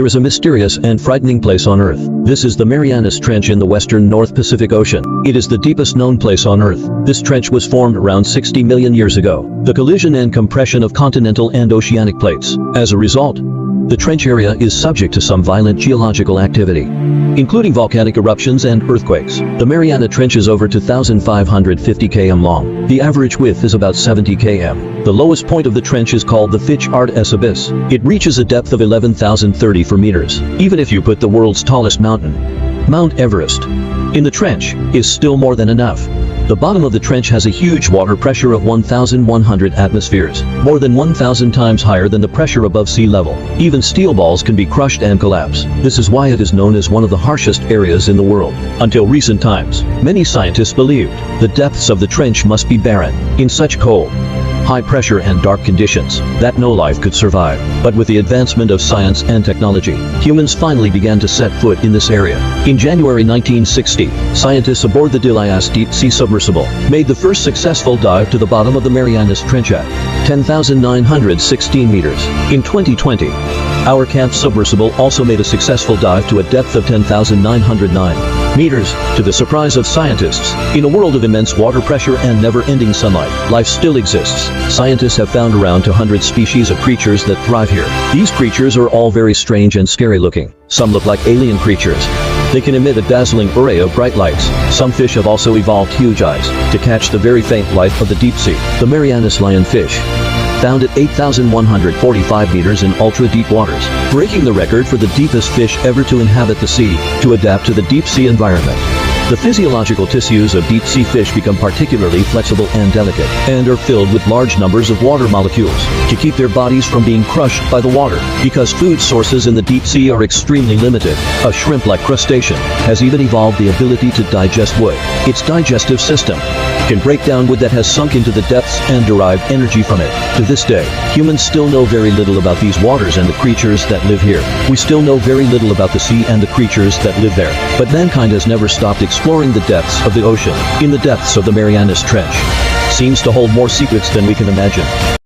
There is a mysterious and frightening place on Earth. This is the Marianas Trench in the western North Pacific Ocean. It is the deepest known place on Earth. This trench was formed around 60 million years ago. The collision and compression of continental and oceanic plates. As a result, the trench area is subject to some violent geological activity, including volcanic eruptions and earthquakes. The Mariana Trench is over 2,550 km long. The average width is about 70 km. The lowest point of the trench is called the Fitch-Artes Abyss. It reaches a depth of 11,034 meters. Even if you put the world's tallest mountain, Mount Everest, in the trench, is still more than enough. The bottom of the trench has a huge water pressure of 1,100 atmospheres, more than 1,000 times higher than the pressure above sea level. Even steel balls can be crushed and collapse. This is why it is known as one of the harshest areas in the world. Until recent times, many scientists believed the depths of the trench must be barren. In such cold, high pressure and dark conditions, that no life could survive. But with the advancement of science and technology, humans finally began to set foot in this area. In January 1960, scientists aboard the Delias deep-sea submersible made the first successful dive to the bottom of the Marianas Trench at 10,916 meters. In 2020, our camp submersible also made a successful dive to a depth of 10,909 meters. To the surprise of scientists, in a world of immense water pressure and never-ending sunlight, life still exists. Scientists have found around 200 species of creatures that thrive here. These creatures are all very strange and scary looking. Some look like alien creatures. They can emit a dazzling array of bright lights. Some fish have also evolved huge eyes to catch the very faint light of the deep sea. The Marianas lionfish, found at 8,145 meters in ultra-deep waters, breaking the record for the deepest fish ever to inhabit the sea, to adapt to the deep-sea environment. The physiological tissues of deep-sea fish become particularly flexible and delicate, and are filled with large numbers of water molecules to keep their bodies from being crushed by the water. Because food sources in the deep sea are extremely limited, a shrimp-like crustacean has even evolved the ability to digest wood. Its digestive system can break down wood that has sunk into the depths and derive energy from it. To this day, humans still know very little about these waters and the creatures that live here. We still know very little about the sea and the creatures that live there. But mankind has never stopped exploring the depths of the ocean. In the depths of the Marianas Trench seems to hold more secrets than we can imagine.